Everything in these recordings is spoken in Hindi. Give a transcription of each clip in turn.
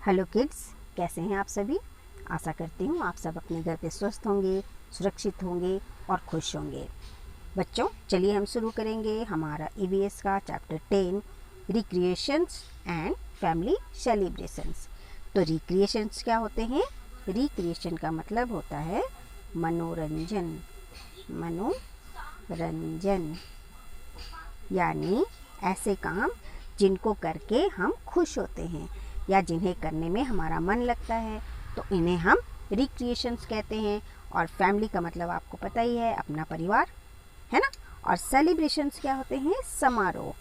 हेलो किड्स, कैसे हैं आप सभी। आशा करती हूँ आप सब अपने घर पे स्वस्थ होंगे, सुरक्षित होंगे और खुश होंगे। बच्चों, चलिए हम शुरू करेंगे हमारा ईवीएस का chapter 10 recreations and family celebrations. तो रिक्रिएशंस क्या होते हैं? रिक्रिएशन का मतलब होता है मनोरंजन। मनोरंजन यानी ऐसे काम जिनको करके हम खुश होते हैं या जिन्हें करने में हमारा मन लगता है, तो इन्हें हम रिक्रिएशंस कहते हैं। और फैमिली का मतलब आपको पता ही है, अपना परिवार, है ना। और सेलिब्रेशंस क्या होते हैं? समारोह।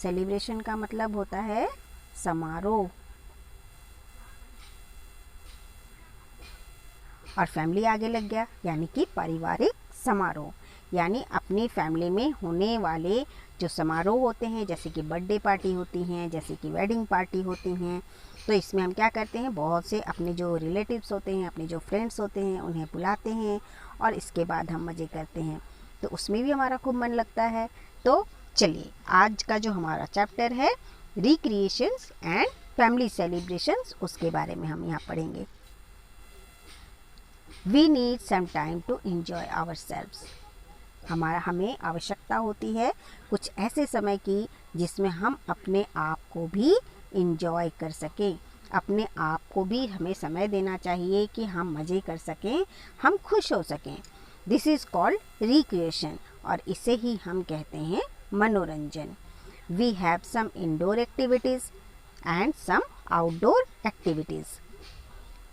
सेलिब्रेशन का मतलब होता है समारोह। और फैमिली आगे लग गया, यानी कि पारिवारिक समारोह। यानी अपनी फैमिली में होने वाले जो समारोह होते हैं, जैसे कि बर्थडे पार्टी होती हैं, जैसे कि वेडिंग पार्टी होती हैं, तो इसमें हम क्या करते हैं, बहुत से अपने जो रिलेटिव्स होते हैं, अपने जो फ्रेंड्स होते हैं, उन्हें बुलाते हैं और इसके बाद हम मज़े करते हैं। तो उसमें भी हमारा खूब मन लगता है। तो चलिए, आज का जो हमारा चैप्टर है रिक्रिएशंस एंड फैमिली सेलिब्रेशंस, उसके बारे में हम यहाँ पढ़ेंगे। We need some time to enjoy ourselves. हमें आवश्यकता होती है कुछ ऐसे समय की जिसमें हम अपने आप को भी इंजॉय कर सकें। अपने आप को भी हमें समय देना चाहिए कि हम मज़े कर सकें, हम खुश हो सकें। दिस इज़ कॉल्ड रिक्रिएशन, और इसे ही हम कहते हैं मनोरंजन। We have some indoor activities and some outdoor activities.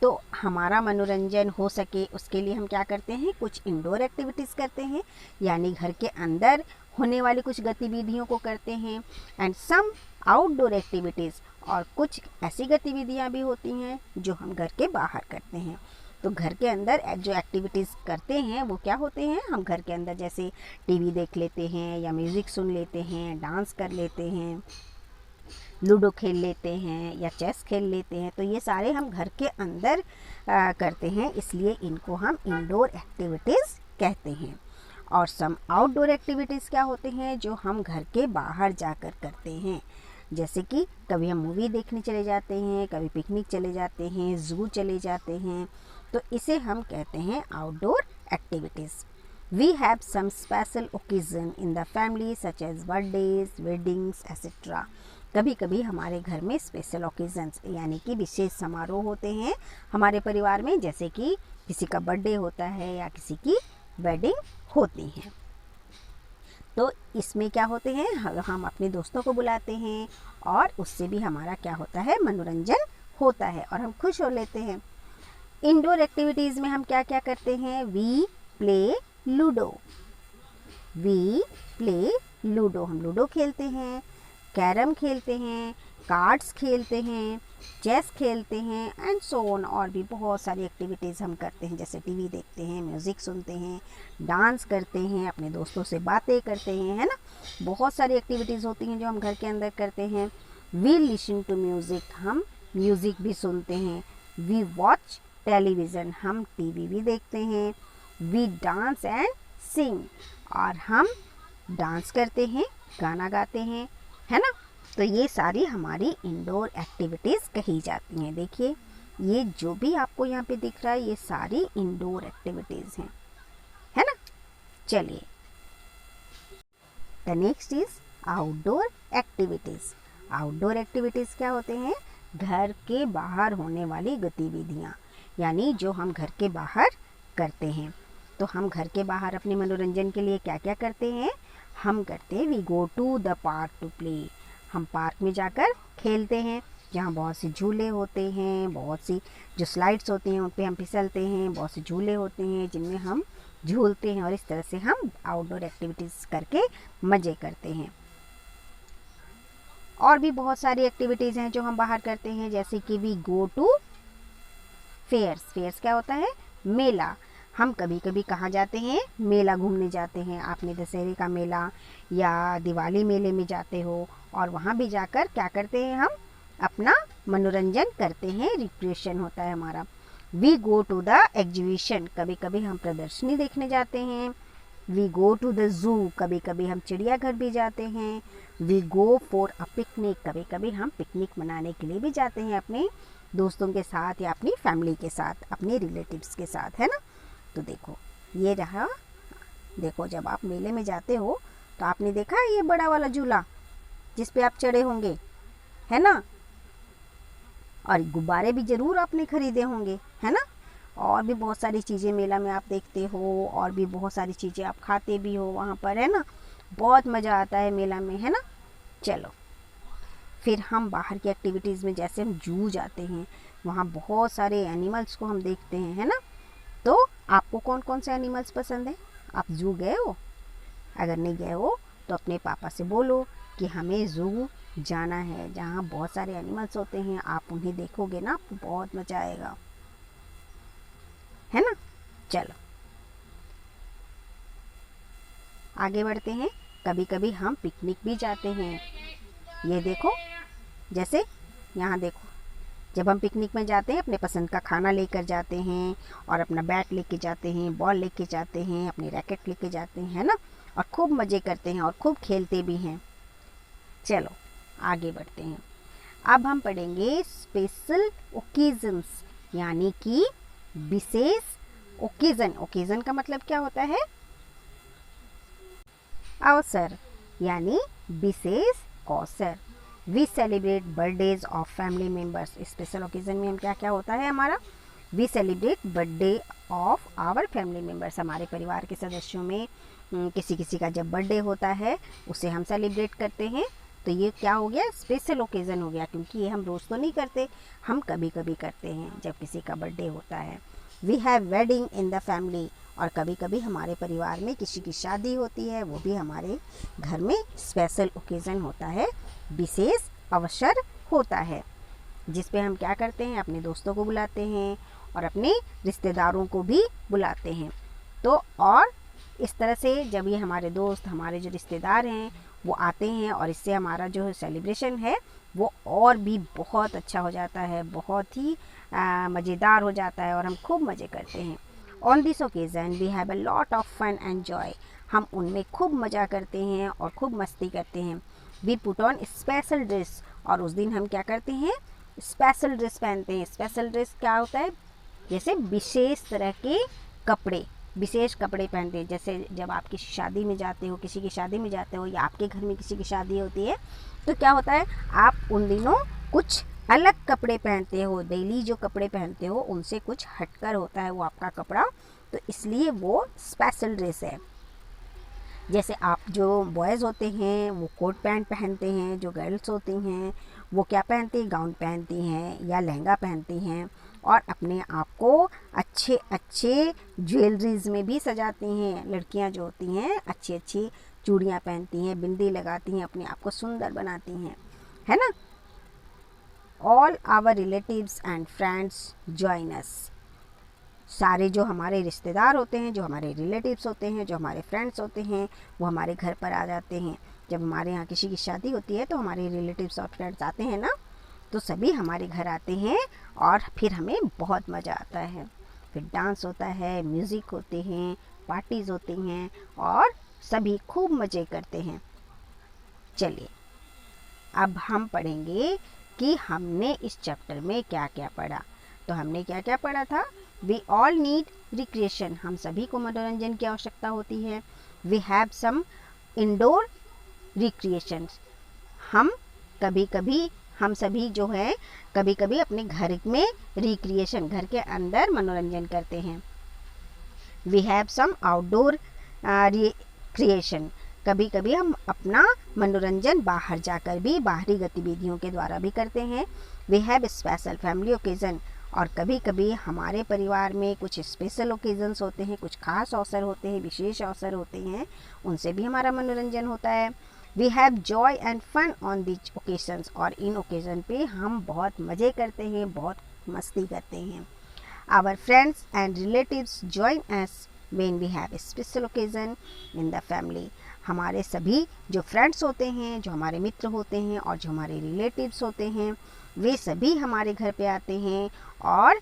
तो हमारा मनोरंजन हो सके उसके लिए हम क्या करते हैं, कुछ इंडोर एक्टिविटीज़ करते हैं, यानी घर के अंदर होने वाली कुछ गतिविधियों को करते हैं। एंड सम आउटडोर एक्टिविटीज़, और कुछ ऐसी गतिविधियां भी होती हैं जो हम घर के बाहर करते हैं। तो घर के अंदर जो एक्टिविटीज़ करते हैं वो क्या होते हैं, हम घर के अंदर जैसे टीवी देख लेते हैं, या म्यूज़िक सुन लेते हैं, डांस कर लेते हैं, लूडो खेल लेते हैं, या चेस खेल लेते हैं। तो ये सारे हम घर के अंदर करते हैं, इसलिए इनको हम इंडोर एक्टिविटीज़ कहते हैं। और सम आउटडोर एक्टिविटीज़ क्या होते हैं, जो हम घर के बाहर जाकर करते हैं। जैसे कि कभी हम मूवी देखने चले जाते हैं, कभी पिकनिक चले जाते हैं, ज़ू चले जाते हैं, तो इसे हम कहते हैं outdoor activities. We have some special occasion in the family such as birthdays, weddings etcetera. कभी कभी हमारे घर में स्पेशल ओकेजन्स यानी कि विशेष समारोह होते हैं हमारे परिवार में, जैसे कि किसी का बर्थडे होता है या किसी की वेडिंग होती है। तो इसमें क्या होते हैं, हम अपने दोस्तों को बुलाते हैं और उससे भी हमारा क्या होता है, मनोरंजन होता है और हम खुश हो लेते हैं। इंडोर एक्टिविटीज़ में हम क्या क्या करते हैं, we play ludo. We play ludo, हम लूडो खेलते हैं, कैरम खेलते हैं, कार्ड्स खेलते हैं, चेस खेलते हैं एंड सो ऑन। और भी बहुत सारी एक्टिविटीज़ हम करते हैं, जैसे टीवी देखते हैं, म्यूज़िक सुनते हैं, डांस करते हैं, अपने दोस्तों से बातें करते हैं, है ना। बहुत सारी एक्टिविटीज़ होती हैं जो हम घर के अंदर करते हैं। वी लिसन टू म्यूज़िक, हम म्यूज़िक भी सुनते हैं। वी वॉच टेलीविज़न, हम टीवी भी देखते हैं। वी डांस एंड सिंग, और हम डांस करते हैं, गाना गाते हैं, है ना। तो ये सारी हमारी इंडोर एक्टिविटीज़ कही जाती हैं। देखिए, ये जो भी आपको यहाँ पे दिख रहा है, ये सारी इंडोर एक्टिविटीज़ हैं, है ना। चलिए, the next is outdoor activities. Outdoor activities क्या होते हैं, घर के बाहर होने वाली गतिविधियाँ, यानी जो हम घर के बाहर करते हैं। तो हम घर के बाहर अपने मनोरंजन के लिए क्या क्या करते हैं, हम करते हैं we go to the park to play. हम पार्क में जाकर खेलते हैं, जहाँ बहुत से झूले होते हैं, बहुत सी जो स्लाइड्स होती हैं उन पे हम फिसलते हैं, बहुत से झूले होते हैं जिनमें हम झूलते हैं, और इस तरह से हम आउटडोर एक्टिविटीज़ करके मज़े करते हैं। और भी बहुत सारी एक्टिविटीज़ हैं जो हम बाहर करते हैं, जैसे कि we go to fairs. Fairs क्या होता है, मेला। हम कभी कभी कहाँ जाते हैं, मेला घूमने जाते हैं। आपने दशहरे का मेला या दिवाली मेले में जाते हो, और वहाँ भी जाकर क्या करते हैं, हम अपना मनोरंजन करते हैं, रिक्रिएशन होता है हमारा। We go to the exhibition, कभी कभी हम प्रदर्शनी देखने जाते हैं। We go to the zoo, कभी कभी हम चिड़ियाघर भी जाते हैं। We go for a picnic, कभी कभी हम पिकनिक मनाने के लिए भी जाते हैं अपने दोस्तों के साथ या अपनी फैमिली के साथ, अपने रिलेटिव्स के साथ, है ना। तो देखो ये रहा, देखो जब आप मेले में जाते हो तो आपने देखा है ये बड़ा वाला झूला जिस पे आप चढ़े होंगे, है ना। और गुब्बारे भी ज़रूर आपने खरीदे होंगे, है ना। और भी बहुत सारी चीज़ें मेला में आप देखते हो, और भी बहुत सारी चीज़ें आप खाते भी हो वहाँ पर, है ना। बहुत मज़ा आता है मेला में, है ना। चलो फिर हम बाहर की एक्टिविटीज़ में, जैसे हम जू जाते हैं, वहाँ बहुत सारे एनिमल्स को हम देखते हैं, है ना। तो आपको कौन कौन से एनिमल्स पसंद है? आप जू गए हो? अगर नहीं गए हो तो अपने पापा से बोलो कि हमें जू जाना है, जहाँ बहुत सारे एनिमल्स होते हैं। आप उन्हें देखोगे ना, आपको बहुत मज़ा आएगा, है ना। चलो आगे बढ़ते हैं। कभी कभी हम पिकनिक भी जाते हैं। ये देखो, जैसे यहाँ देखो, जब हम पिकनिक में जाते हैं अपने पसंद का खाना लेकर जाते हैं, और अपना बैट लेके जाते हैं, बॉल लेके जाते हैं, अपनी रैकेट लेके जाते हैं, है ना। और खूब मज़े करते हैं और खूब खेलते भी हैं। चलो आगे बढ़ते हैं। अब हम पढ़ेंगे स्पेशल ओकेजन्स, यानी कि विशेष ओकेजन। ओकेजन का मतलब क्या होता है? अवसर, यानी विशेष अवसर। We celebrate birthdays of family members. Special occasion में हम क्या क्या होता है हमारा? We celebrate birthday of our family members. हमारे परिवार के सदस्यों में किसी किसी का जब बर्थडे होता है उसे हम सेलिब्रेट करते हैं। तो ये क्या हो गया? स्पेशल ओकेज़न हो गया, क्योंकि ये हम रोज़ तो नहीं करते, हम कभी कभी करते हैं जब किसी का बर्थडे होता है। We have wedding in the family, और कभी कभी हमारे परिवार में किसी की शादी होती है, वो भी हमारे घर में स्पेशल ओकेज़न होता है, विशेष अवसर होता है, जिस पे हम क्या करते हैं? अपने दोस्तों को बुलाते हैं और अपने रिश्तेदारों को भी बुलाते हैं। तो और इस तरह से जब ये हमारे दोस्त, हमारे जो रिश्तेदार हैं वो आते हैं, और इससे हमारा जो सेलिब्रेशन है वो और भी बहुत अच्छा हो जाता है, बहुत ही मज़ेदार हो जाता है, और हम खूब मज़े करते हैं। On this occasion we have a lot of fun and joy. हम उनमें खूब मज़ा करते हैं और खूब मस्ती करते हैं। We put on special dress, और उस दिन हम क्या करते हैं? स्पेशल ड्रेस पहनते हैं। स्पेशल ड्रेस क्या होता है? जैसे विशेष तरह के कपड़े, विशेष कपड़े पहनते हैं। जैसे जब आप किसी शादी में जाते हो, किसी की शादी में जाते हो, या आपके घर में किसी की शादी होती है, तो क्या होता है? आप उन दिनों कुछ अलग कपड़े पहनते हो। डेली जो कपड़े पहनते हो उनसे कुछ हटकर होता है वो आपका कपड़ा, तो इसलिए वो स्पेशल ड्रेस है। जैसे आप जो बॉयज़ होते हैं वो कोट पैंट पहनते हैं, जो गर्ल्स होती हैं वो क्या पहनती हैं? गाउन पहनती हैं या लहंगा पहनती हैं, और अपने आप को अच्छे अच्छे ज्वेलरीज़ में भी सजाती हैं। लड़कियां जो होती हैं अच्छी अच्छी चूड़ियां पहनती हैं, बिंदी लगाती हैं, अपने आप को सुंदर बनाती हैं, है ना। All our relatives and friends join us. सारे जो हमारे रिश्तेदार होते हैं, जो हमारे रिलेटिव्स होते हैं, जो हमारे फ्रेंड्स होते हैं, वो हमारे घर पर आ जाते हैं। जब हमारे यहाँ किसी की शादी होती है तो हमारे रिलेटिव्स और फ्रेंड्स आते हैं ना, तो सभी हमारे घर आते हैं, और फिर हमें बहुत मज़ा आता है। फिर डांस होता है, म्यूज़िक होते हैं, पार्टीज़ होती हैं, और सभी खूब मज़े करते हैं। चलिए अब हम पढ़ेंगे कि हमने इस चैप्टर में क्या क्या पढ़ा। तो हमने क्या क्या पढ़ा था? We all need recreation. हम सभी को मनोरंजन की आवश्यकता होती है। We have some indoor recreation. हम सभी जो है कभी कभी अपने घर में रिक्रिएशन, घर के अंदर मनोरंजन करते हैं। We have some outdoor recreation. कभी कभी हम अपना मनोरंजन बाहर जाकर भी, बाहरी गतिविधियों के द्वारा भी करते हैं। We have special family occasion. और कभी कभी हमारे परिवार में कुछ स्पेशल ओकेज़न्स होते हैं, कुछ खास अवसर होते हैं, विशेष अवसर होते हैं, उनसे भी हमारा मनोरंजन होता है। We have joy and fun on this occasions. और इन ओकेज़न पे हम बहुत मज़े करते हैं, बहुत मस्ती करते हैं। Our friends and relatives join us when we have special occasion in the family. हमारे सभी जो फ्रेंड्स होते हैं, जो हमारे मित्र होते हैं, और जो हमारे रिलेटिव्स होते हैं, वे सभी हमारे घर पे आते हैं, और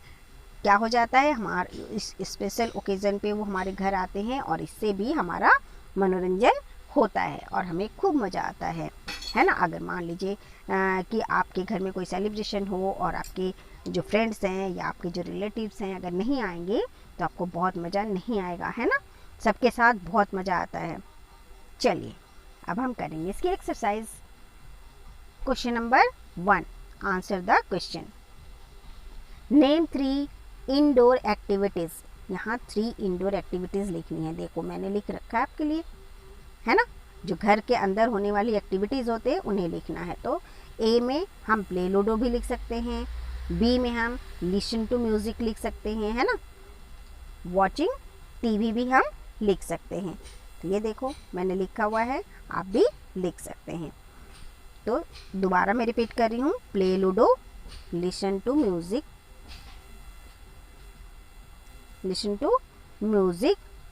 क्या हो जाता है, हमारे इस स्पेशल ओकेज़न पे वो हमारे घर आते हैं और इससे भी हमारा मनोरंजन होता है और हमें खूब मज़ा आता है ना। अगर मान लीजिए कि आपके घर में कोई सेलिब्रेशन हो और आपके जो फ्रेंड्स हैं या आपके जो रिलेटिव्स हैं अगर नहीं आएंगे तो आपको बहुत मज़ा नहीं आएगा, है ना। सबके साथ बहुत मज़ा आता है। चलिए अब हम करेंगे इसकी exercise. Question number 1, answer the question. Name 3 indoor activities. यहाँ 3 इंडोर एक्टिविटीज़ लिखनी है। देखो मैंने लिख रखा है आपके लिए, है ना। जो घर के अंदर होने वाली एक्टिविटीज़ होते हैं उन्हें लिखना है। तो ए में हम प्ले लूडो भी लिख सकते हैं, बी में हम लिसन टू म्यूज़िक लिख सकते हैं, है ना। वॉचिंग टीवी भी हम लिख सकते हैं। तो ये देखो मैंने लिखा हुआ है, आप भी लिख सकते हैं। तो दोबारा मैं रिपीट कर रही हूँ, play ludo, listen to music,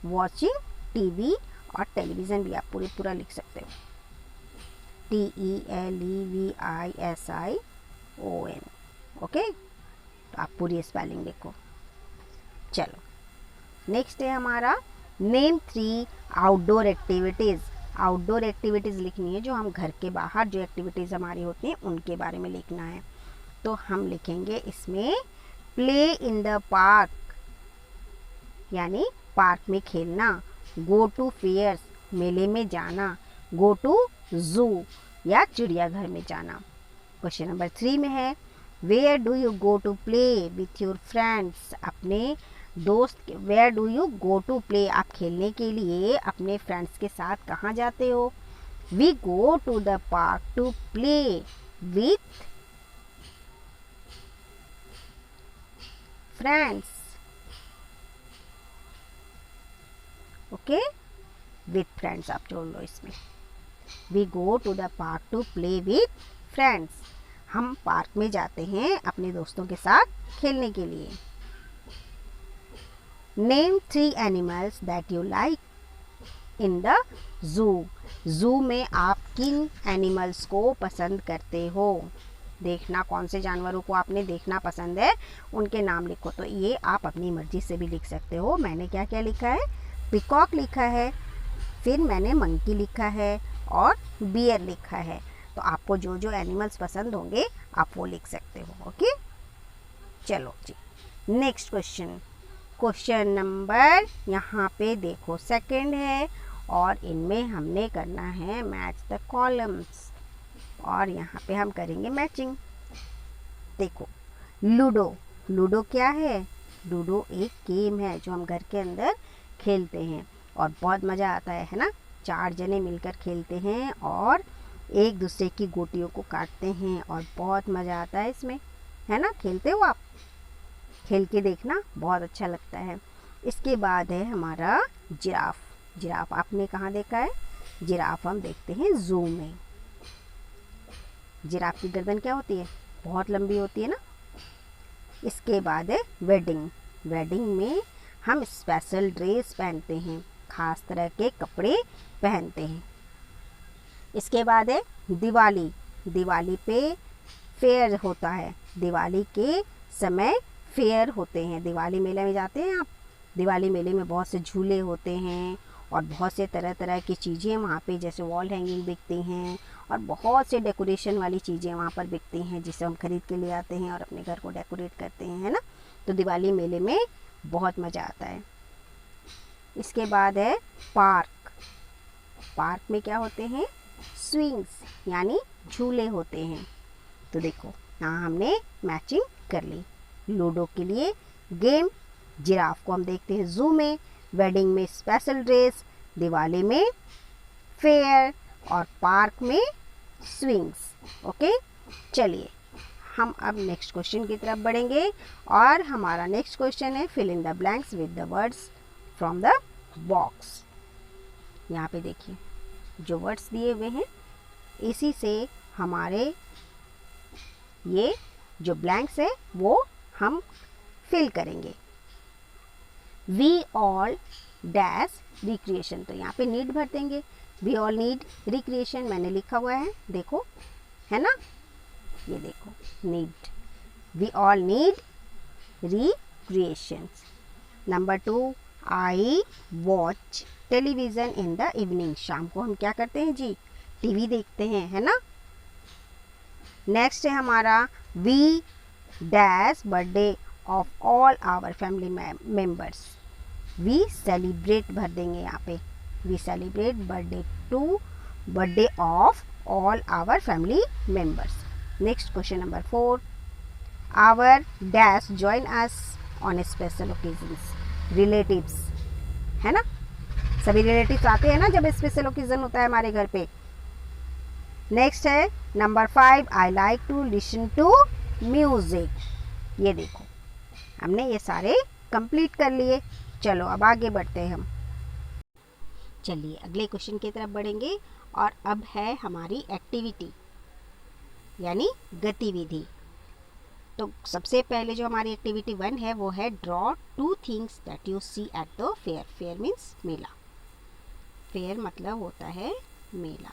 watching TV, और टेलीविज़न भी आप पूरा लिख सकते हो, TELEVISION। ओके, तो आप पूरी स्पेलिंग लिखो। चलो नेक्स्ट है हमारा name 3 outdoor activities. Outdoor activities लिखनी है, जो हम घर के बाहर जो एक्टिविटीज़ हमारी होती हैं उनके बारे में लिखना है। तो हम लिखेंगे इसमें प्ले इन द पार्क, यानी पार्क में खेलना, गो टू फेयर्स, मेले में जाना, गो टू जू या चिड़ियाघर में जाना। क्वेश्चन नंबर 3 में है where do you go to play with your friends. अपने दोस्त, where do you go to play, आप खेलने के लिए अपने फ्रेंड्स के साथ कहाँ जाते हो। We go to the park to play with friends. Okay, with friends आप जोड़ लो इसमें। We go to the park to play with friends. हम पार्क में जाते हैं अपने दोस्तों के साथ खेलने के लिए। Name 3 animals that you like in the zoo. जू में आप किन एनिमल्स को पसंद करते हो, देखना कौन से जानवरों को आपने देखना पसंद है उनके नाम लिखो। तो ये आप अपनी मर्जी से भी लिख सकते हो। मैंने क्या क्या लिखा है, पिकॉक लिखा है, फिर मैंने मंकी लिखा है और बियर लिखा है। तो आपको जो जो एनिमल्स पसंद होंगे आप वो लिख सकते हो। ओके, चलो जी नेक्स्ट क्वेश्चन। क्वेश्चन नंबर यहाँ पे देखो 2 है और इनमें हमने करना है मैच द कॉलम्स, और यहाँ पे हम करेंगे मैचिंग। देखो लूडो, लूडो क्या है, लूडो एक गेम है जो हम घर के अंदर खेलते हैं और बहुत मज़ा आता है ना। 4 जने मिलकर खेलते हैं और एक दूसरे की गोटियों को काटते हैं और बहुत मज़ा आता है इसमें, है ना। खेलते हो आप, खेल के देखना बहुत अच्छा लगता है। इसके बाद है हमारा जिराफ। जिराफ आपने कहाँ देखा है, जिराफ हम देखते हैं जू में। जिराफ की गर्दन क्या होती है, बहुत लंबी होती है ना। इसके बाद है वेडिंग। वेडिंग में हम स्पेशल ड्रेस पहनते हैं, खास तरह के कपड़े पहनते हैं। इसके बाद है दिवाली। दिवाली पे फेयर होता है, दिवाली के समय फेयर होते हैं। दिवाली मेले में जाते हैं आप, दिवाली मेले में बहुत से झूले होते हैं और बहुत से तरह तरह की चीज़ें वहाँ पे, जैसे वॉल हैंगिंग बिकती हैं और बहुत से डेकोरेशन वाली चीज़ें वहाँ पर बिकती हैं जिसे हम खरीद के ले आते हैं और अपने घर को डेकोरेट करते हैं, है ना। तो दिवाली मेले में बहुत मज़ा आता है। इसके बाद है पार्क। पार्क में क्या होते हैं, स्विंग्स यानी झूले होते हैं। तो देखो यहाँ हमने मैचिंग कर ली। लूडो के लिए गेम, जिराफ को हम देखते हैं जू में, वेडिंग में स्पेशल ड्रेस, दिवाली में फेयर और पार्क में स्विंग्स। ओके, चलिए हम अब नेक्स्ट क्वेश्चन की तरफ बढ़ेंगे और हमारा नेक्स्ट क्वेश्चन है fill in the blanks with the words from the box. यहाँ पे देखिए जो वर्ड्स दिए हुए हैं इसी से हमारे ये जो ब्लैंक्स है वो हम फिल करेंगे। वी ऑल डैश रिक्रिएशन, तो यहाँ पे नीड भर देंगे। वी ऑल नीड रिक्रिएशन मैंने लिखा हुआ है, देखो है ना, ये देखो need, we all need creations. Number 2, I watch television in the evening. शाम को हम क्या करते हैं जी, टीवी देखते हैं, है ना. नेक्स्ट है हमारा we dash birthday of all our family members. we celebrate भर देंगे यहाँ पे, we celebrate birthday of all our family members. Next question number 4, our dash join us on special occasions. relatives, है ना, सभी रिलेटिव्स आते हैं ना जब स्पेशल ओकेजन होता है हमारे घर पे. नेक्स्ट है number 5, I like to listen to music. ये देखो हमने ये सारे कंप्लीट कर लिए. चलो अब आगे बढ़ते हैं हम. चलिए अगले क्वेश्चन की तरफ बढ़ेंगे और अब है हमारी एक्टिविटी यानी गतिविधि. तो सबसे पहले जो हमारी एक्टिविटी 1 है वो है draw 2 things that you see at the fair. Fair means मेला. फेयर मतलब होता है मेला,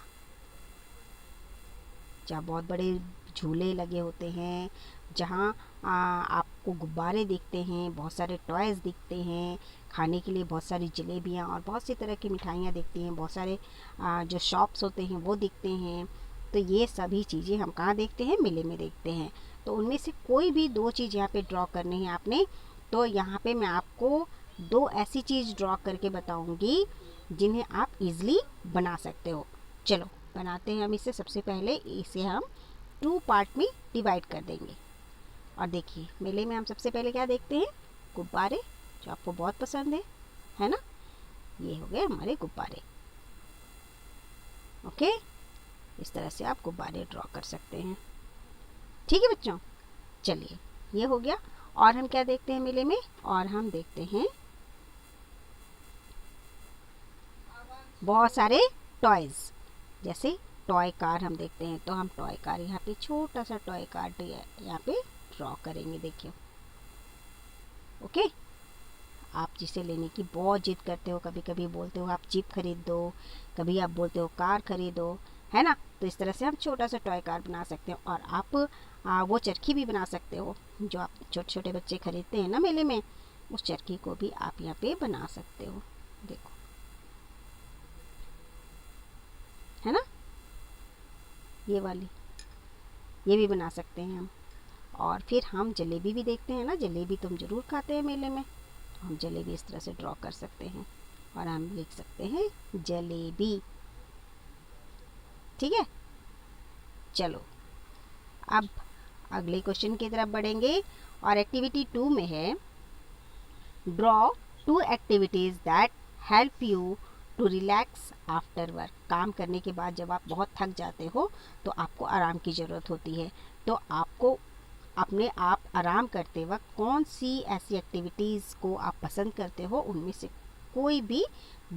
जहाँ बहुत बड़े झूले लगे होते हैं, जहाँ आपको गुब्बारे दिखते हैं, बहुत सारे टॉयज़ दिखते हैं, खाने के लिए बहुत सारी जलेबियाँ और बहुत सी तरह की मिठाइयाँ दिखती हैं, बहुत सारे जो शॉप्स होते हैं वो दिखते हैं. तो ये सभी चीज़ें हम कहाँ देखते हैं, मेले में देखते हैं. तो उनमें से कोई भी 2 चीज़ यहाँ पे ड्रॉ करनी है आपने. तो यहाँ पे मैं आपको 2 ऐसी चीज़ ड्रॉ करके बताऊँगी जिन्हें आप इजीली बना सकते हो. चलो बनाते हैं हम इसे. सबसे पहले इसे हम 2 पार्ट में डिवाइड कर देंगे. और देखिए मेले में हम सबसे पहले क्या देखते हैं, गुब्बारे, जो आपको बहुत पसंद है ना. ये हो गए हमारे गुब्बारे. ओके, इस तरह से आप गुब्बारे ड्रॉ कर सकते हैं. ठीक है बच्चों, चलिए ये हो गया. और हम क्या देखते हैं मेले में, और हम देखते हैं बहुत सारे टॉयज़. जैसे टॉय कार हम देखते हैं, तो हम टॉय कार यहाँ पे छोटा सा टॉय कार यहाँ पे ड्रॉ करेंगे. देखिए ओके, आप जिसे लेने की बहुत जिद करते हो, कभी कभी बोलते हो आप जीप खरीद दो, कभी आप बोलते हो कार खरीदो, है ना. तो इस तरह से हम छोटा सा टॉय कार बना सकते हैं. और आप वो चरखी भी बना सकते हो जो आप छोटे छोटे बच्चे खरीदते हैं ना मेले में, उस चरखी को भी आप यहाँ पे बना सकते हो. देखो है ना, ये वाली ये भी बना सकते हैं हम. और फिर हम जलेबी भी देखते हैं ना, जलेबी तुम ज़रूर खाते हैं मेले में. तो हम जलेबी इस तरह से ड्रॉ कर सकते हैं और हम लिख सकते हैं जलेबी. ठीक है, चलो अब अगले क्वेश्चन की तरफ बढ़ेंगे. और एक्टिविटी 2 में है draw 2 activities that help you to relax after work. काम करने के बाद जब आप बहुत थक जाते हो तो आपको आराम की ज़रूरत होती है. तो आपको अपने आप आराम करते वक्त कौन सी ऐसी एक्टिविटीज़ को आप पसंद करते हो, उनमें से कोई भी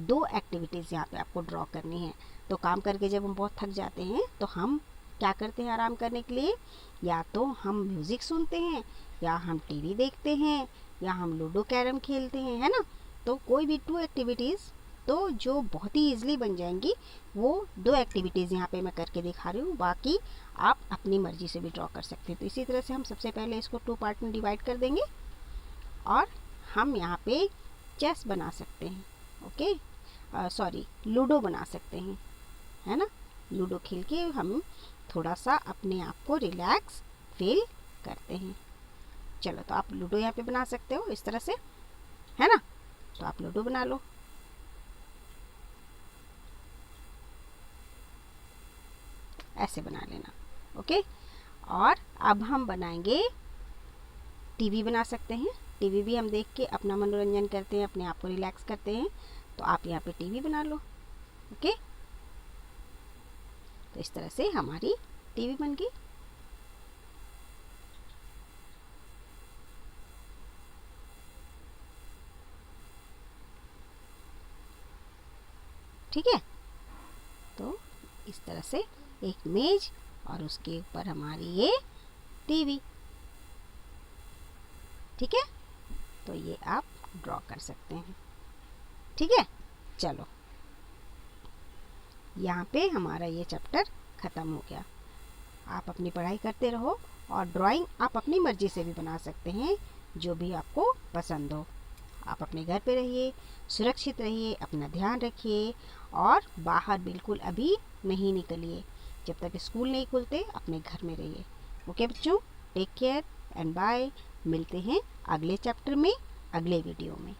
2 एक्टिविटीज़ यहाँ पे आपको ड्रॉ करनी है. तो काम करके जब हम बहुत थक जाते हैं तो हम क्या करते हैं आराम करने के लिए, या तो हम म्यूज़िक सुनते हैं, या हम टीवी देखते हैं, या हम लूडो कैरम खेलते हैं, है ना. तो कोई भी 2 एक्टिविटीज़ तो जो बहुत ही ईजिली बन जाएंगी, वो 2 एक्टिविटीज़ यहाँ पे मैं करके दिखा रही हूँ. बाकी आप अपनी मर्ज़ी से भी ड्रॉ कर सकते हैं. तो इसी तरह से हम सबसे पहले इसको 2 पार्ट में डिवाइड कर देंगे और हम यहाँ पे चेस बना सकते हैं. ओके, सॉरी लूडो बना सकते हैं, है ना. लूडो खेल के हम थोड़ा सा अपने आप को रिलैक्स फील करते हैं. चलो तो आप लूडो यहाँ पे बना सकते हो इस तरह से, है ना. तो आप लूडो बना लो. ऐसे बना लेना. ओके, और अब हम बनाएंगे टीवी बना सकते हैं. टीवी भी हम देख के अपना मनोरंजन करते हैं, अपने आप को रिलैक्स करते हैं. तो आप यहाँ पे टीवी बना लो. ओके, तो इस तरह से हमारी टीवी बन गई. ठीक है, तो इस तरह से एक मेज और उसके ऊपर हमारी ये टीवी. ठीक है, तो ये आप ड्रॉ कर सकते हैं. ठीक है, चलो यहाँ पे हमारा ये चैप्टर ख़त्म हो गया. आप अपनी पढ़ाई करते रहो और ड्राइंग आप अपनी मर्ज़ी से भी बना सकते हैं. जो भी आपको पसंद हो। आप अपने घर पे रहिए, सुरक्षित रहिए, अपना ध्यान रखिए और बाहर बिल्कुल अभी नहीं निकलिए। जब तक स्कूल नहीं खुलते अपने घर में रहिए। ओके बच्चों, टेक केयर एंड बाय। मिलते हैं अगले चैप्टर में, अगले वीडियो में।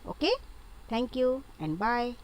Okay, thank you and bye.